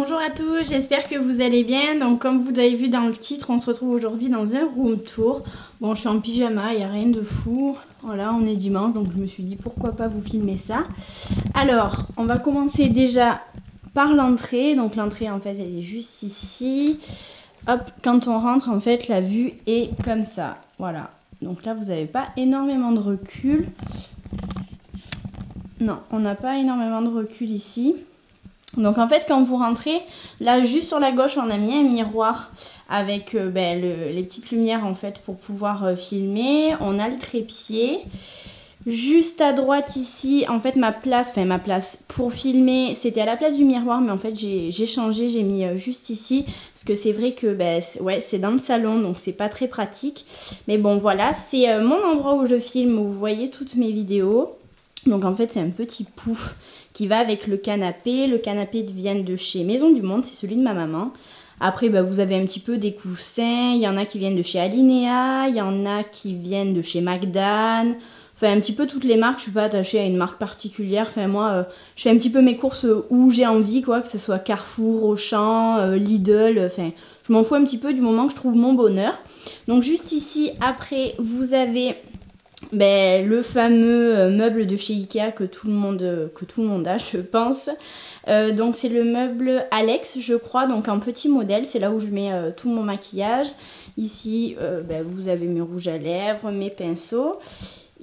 Bonjour à tous, j'espère que vous allez bien. Donc comme vous avez vu dans le titre, on se retrouve aujourd'hui dans un room tour. Bon, je suis en pyjama, il n'y a rien de fou. Voilà, on est dimanche, donc je me suis dit pourquoi pas vous filmer ça. Alors, on va commencer déjà par l'entrée. Donc l'entrée en fait elle est juste ici. Hop, quand on rentre en fait la vue est comme ça. Voilà, donc là vous n'avez pas énormément de recul. Non, on n'a pas énormément de recul ici. Donc en fait quand vous rentrez, là juste sur la gauche on a mis un miroir avec les petites lumières en fait pour pouvoir filmer. On a le trépied. Juste à droite ici, en fait ma place pour filmer c'était à la place du miroir, mais en fait j'ai changé, j'ai mis juste ici. Parce que c'est vrai que ouais, c'est dans le salon donc c'est pas très pratique. Mais bon voilà, c'est mon endroit où je filme, où vous voyez toutes mes vidéos. Donc en fait c'est un petit pouf qui va avec le canapé. Le canapé vient de chez Maison du Monde, c'est celui de ma maman. Après vous avez un petit peu des coussins, il y en a qui viennent de chez Alinea, il y en a qui viennent de chez Magdan. Enfin un petit peu toutes les marques, je suis pas attachée à une marque particulière. Enfin moi je fais un petit peu mes courses où j'ai envie quoi, que ce soit Carrefour, Auchan, Lidl, enfin je m'en fous un petit peu du moment que je trouve mon bonheur. Donc juste ici après vous avez le fameux meuble de chez Ikea que tout le monde a je pense. Donc c'est le meuble Alex je crois, donc un petit modèle, c'est là où je mets tout mon maquillage. Ici vous avez mes rouges à lèvres, mes pinceaux.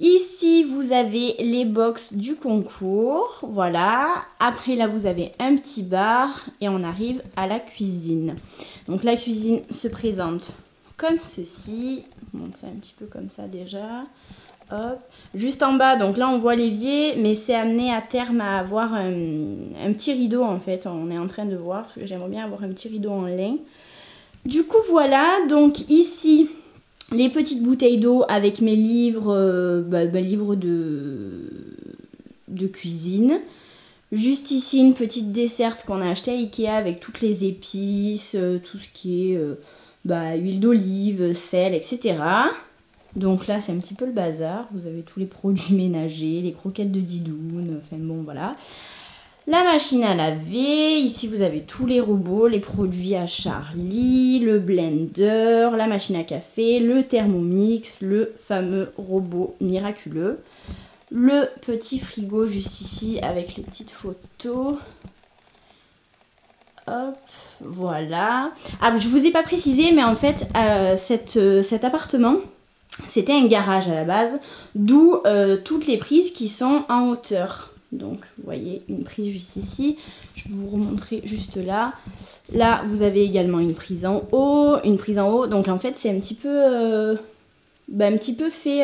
Ici vous avez les box du concours, voilà. Après là vous avez un petit bar et on arrive à la cuisine. Donc la cuisine se présente comme ceci. Je montre ça un petit peu comme ça déjà. Hop. Juste en bas, donc là on voit l'évier, mais c'est amené à terme à avoir un petit rideau en fait. On est en train de voir, parce que j'aimerais bien avoir un petit rideau en lin. Du coup voilà, donc ici les petites bouteilles d'eau avec mes livres, livres de cuisine. Juste ici une petite desserte qu'on a acheté à Ikea avec toutes les épices, tout ce qui est huile d'olive, sel, etc. Donc là c'est un petit peu le bazar, vous avez tous les produits ménagers, les croquettes de Didoune, enfin bon voilà. La machine à laver, ici vous avez tous les robots, les produits à Charlie, le blender, la machine à café, le thermomix, le fameux robot miraculeux. Le petit frigo juste ici avec les petites photos. Hop, voilà. Ah, je vous ai pas précisé mais en fait cet appartement, c'était un garage à la base, d'où toutes les prises qui sont en hauteur. Donc vous voyez une prise juste ici, je vais vous remontrer juste là. Là vous avez également une prise en haut, donc en fait c'est un petit peu fait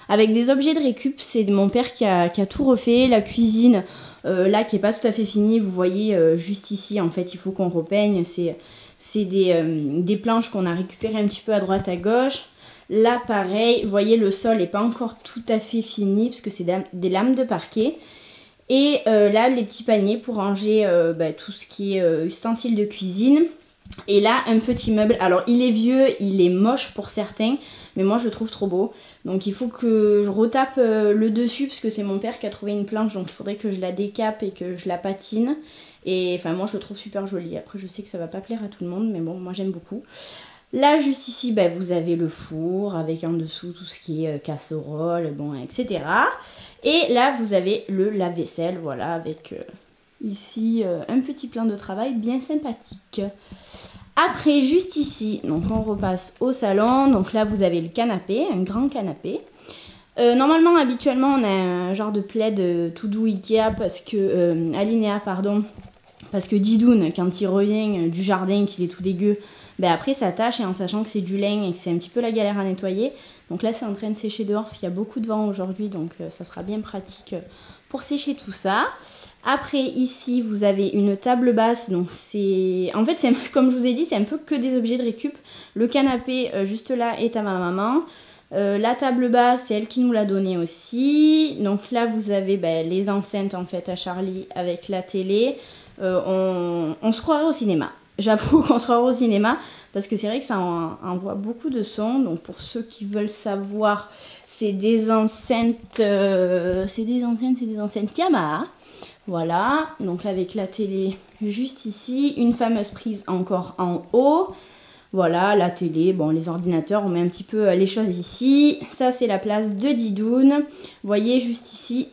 avec des objets de récup. C'est mon père qui a tout refait, la cuisine là qui est pas tout à fait finie, vous voyez juste ici en fait il faut qu'on repeigne, c'est des planches qu'on a récupérées un petit peu à droite à gauche. Là pareil, vous voyez le sol n'est pas encore tout à fait fini parce que c'est des lames de parquet. Et là les petits paniers pour ranger tout ce qui est ustensiles de cuisine. Et là un petit meuble, alors il est vieux, il est moche pour certains, mais moi je le trouve trop beau. Donc il faut que je retape le dessus parce que c'est mon père qui a trouvé une planche, donc il faudrait que je la décape et que je la patine. Et enfin moi je le trouve super joli. Après je sais que ça va pas plaire à tout le monde, mais bon moi j'aime beaucoup. Là juste ici vous avez le four avec en dessous tout ce qui est casserole, bon etc. Et là vous avez le lave-vaisselle, voilà, avec ici un petit plan de travail bien sympathique. Après juste ici, donc on repasse au salon, donc là vous avez le canapé, un grand canapé. Normalement habituellement on a un genre de plaid tout doux Ikea parce que Alinea pardon, parce que Didoune quand il revient du jardin qu'il est tout dégueu, après ça tâche, et en sachant que c'est du lin et que c'est un petit peu la galère à nettoyer. Donc là c'est en train de sécher dehors parce qu'il y a beaucoup de vent aujourd'hui, donc ça sera bien pratique pour sécher tout ça. Après ici vous avez une table basse, donc c'est en fait c'est comme je vous ai dit c'est un peu que des objets de récup. Le canapé juste là est à ma maman. La table basse c'est elle qui nous l'a donné aussi. Donc là vous avez les enceintes en fait à Charlie avec la télé. On se croirait au cinéma. J'avoue qu'on se croirait au cinéma parce que c'est vrai que ça envoie beaucoup de sons. Donc pour ceux qui veulent savoir, c'est des enceintes Yamaha. Voilà, donc avec la télé juste ici, une fameuse prise encore en haut. Voilà, la télé, bon les ordinateurs, on met un petit peu les choses ici. Ça c'est la place de Didoune. Vous voyez juste ici,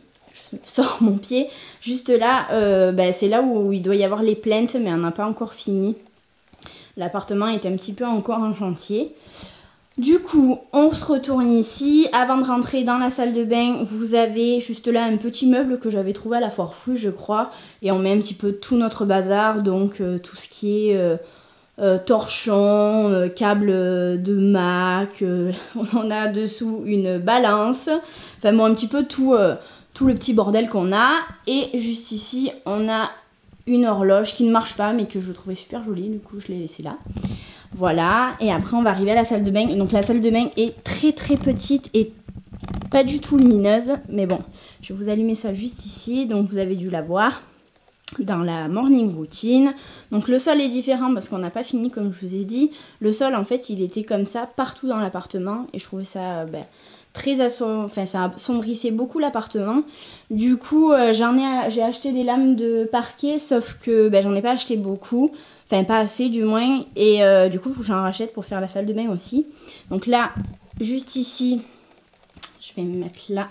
je sors mon pied, juste là, c'est là où il doit y avoir les plaintes, mais on n'a pas encore fini. L'appartement est un petit peu encore en chantier. Du coup, on se retourne ici. Avant de rentrer dans la salle de bain, vous avez juste là un petit meuble que j'avais trouvé à la foire fouille, je crois. Et on met un petit peu tout notre bazar, donc tout ce qui est torchon, câble de Mac. On en a dessous une balance. Enfin bon, un petit peu tout le petit bordel qu'on a. Et juste ici, on a une horloge qui ne marche pas, mais que je trouvais super jolie. Du coup, je l'ai laissée là. Voilà, et après on va arriver à la salle de bain. Donc la salle de bain est très très petite et pas du tout lumineuse. Mais bon, je vais vous allumer ça juste ici. Donc vous avez dû la voir dans la morning routine. Donc le sol est différent parce qu'on n'a pas fini comme je vous ai dit. Le sol en fait il était comme ça partout dans l'appartement. Et je trouvais ça ça assombrissait beaucoup l'appartement. Du coup j'ai acheté des lames de parquet. Sauf que j'en ai pas acheté beaucoup. Enfin pas assez du moins, et du coup il faut que j'en rachète pour faire la salle de bain aussi. Donc là, juste ici, je vais me mettre là,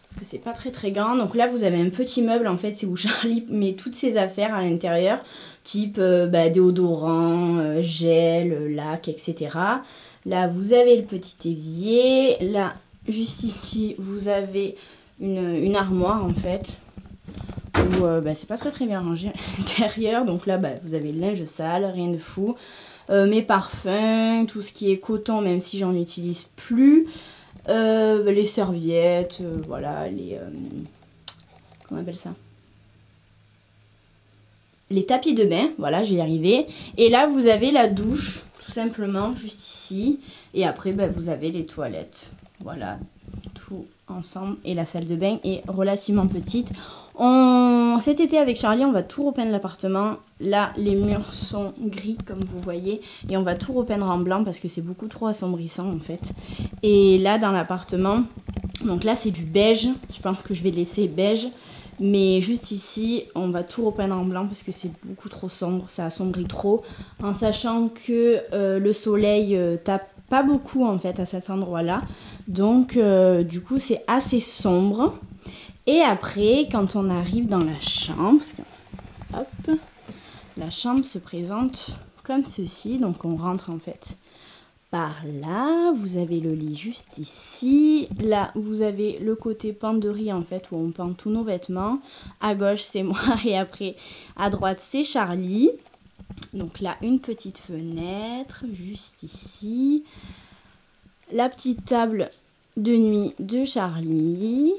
parce que c'est pas très très grand. Donc là vous avez un petit meuble en fait, c'est où Charlie met toutes ses affaires à l'intérieur, type déodorant, gel, lac, etc. Là vous avez le petit évier, là juste ici vous avez une armoire en fait. Où c'est pas très bien rangé à l'intérieur. Donc là vous avez le linge sale, rien de fou. Mes parfums, tout ce qui est coton, même si j'en utilise plus. Les serviettes, voilà, les... comment on appelle ça? Les tapis de bain, voilà, j'y arrivais. Et là vous avez la douche, tout simplement, juste ici. Et après vous avez les toilettes, voilà, tout ensemble. Et la salle de bain est relativement petite. Cet été avec Charlie on va tout repeindre l'appartement. Là les murs sont gris comme vous voyez. Et on va tout repeindre en blanc parce que c'est beaucoup trop assombrissant en fait. Et là dans l'appartement, donc là c'est du beige. Je pense que je vais laisser beige. Mais juste ici on va tout repeindre en blanc parce que c'est beaucoup trop sombre. Ça assombrit trop. En sachant que le soleil tape pas beaucoup en fait à cet endroit là. Donc du coup c'est assez sombre. Et après, quand on arrive dans la chambre, hop, la chambre se présente comme ceci. Donc on rentre en fait par là. Vous avez le lit juste ici. Là, vous avez le côté penderie en fait où on pend tous nos vêtements. À gauche, c'est moi et après, à droite, c'est Charlie. Donc là, une petite fenêtre juste ici. La petite table de nuit de Charlie.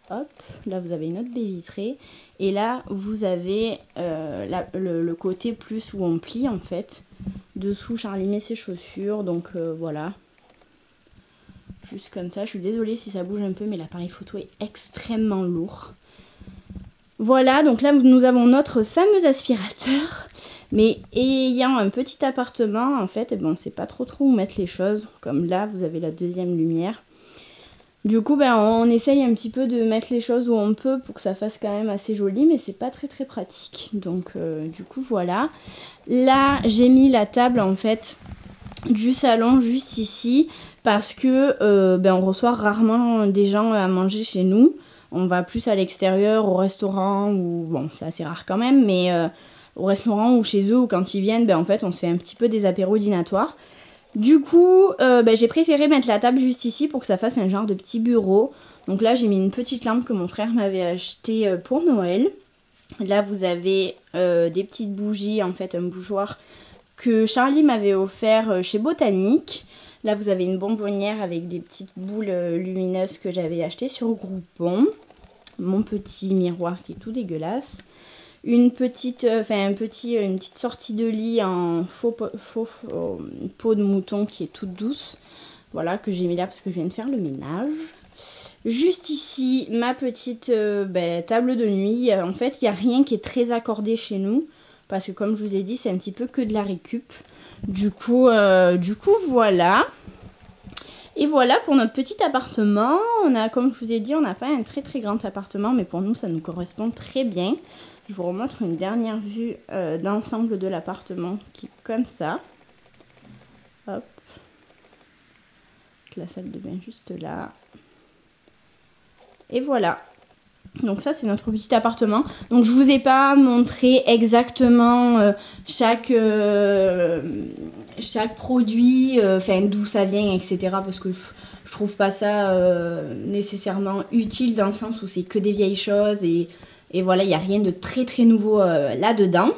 Hop, là vous avez une autre baie vitrée. Et là vous avez le côté plus où on plie en fait. Dessous Charlie met ses chaussures. Donc voilà. Juste comme ça. Je suis désolée si ça bouge un peu mais l'appareil photo est extrêmement lourd. Voilà, donc là nous avons notre fameux aspirateur. Mais ayant un petit appartement en fait, on ne sait pas trop où mettre les choses. Comme là vous avez la deuxième lumière. Du coup, on essaye un petit peu de mettre les choses où on peut pour que ça fasse quand même assez joli, mais c'est pas très pratique. Donc, du coup, voilà. Là, j'ai mis la table en fait du salon juste ici parce que on reçoit rarement des gens à manger chez nous. On va plus à l'extérieur, au restaurant, ou bon, c'est assez rare quand même, mais au restaurant ou chez eux, ou quand ils viennent, en fait, on se fait un petit peu des apéros dînatoires. Du coup, j'ai préféré mettre la table juste ici pour que ça fasse un genre de petit bureau. Donc là, j'ai mis une petite lampe que mon frère m'avait achetée pour Noël. Là, vous avez des petites bougies, en fait, un bougeoir que Charlie m'avait offert chez Botanique. Là, vous avez une bonbonnière avec des petites boules lumineuses que j'avais achetées sur Groupon. Mon petit miroir qui est tout dégueulasse. Une petite sortie de lit en faux peau de mouton qui est toute douce. Voilà, que j'ai mis là parce que je viens de faire le ménage. Juste ici, ma petite table de nuit. En fait, il n'y a rien qui est très accordé chez nous. Parce que comme je vous ai dit, c'est un petit peu que de la récup. Du coup, voilà. Et voilà pour notre petit appartement. On a, comme je vous ai dit, on n'a pas un très très grand appartement, mais pour nous ça nous correspond très bien. Je vous remontre une dernière vue d'ensemble de l'appartement qui est comme ça. Hop. La salle de bain juste là. Et voilà. Donc ça c'est notre petit appartement. Donc je vous ai pas montré exactement chaque produit, enfin d'où ça vient, etc. Parce que je trouve pas ça nécessairement utile dans le sens où c'est que des vieilles choses et voilà, il n'y a rien de très très nouveau là-dedans.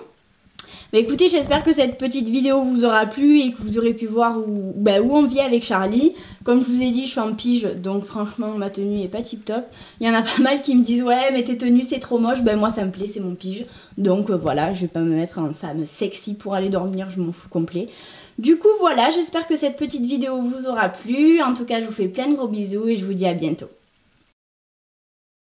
Bah écoutez, j'espère que cette petite vidéo vous aura plu et que vous aurez pu voir où on vit avec Charlie. Comme je vous ai dit, je suis en pige, donc franchement ma tenue est pas tip top. Il y en a pas mal qui me disent ouais mais tes tenues c'est trop moche. Ben moi ça me plaît, c'est mon pige. Donc voilà, je vais pas me mettre en femme sexy pour aller dormir, je m'en fous complet. Du coup voilà, j'espère que cette petite vidéo vous aura plu. En tout cas je vous fais plein de gros bisous et je vous dis à bientôt.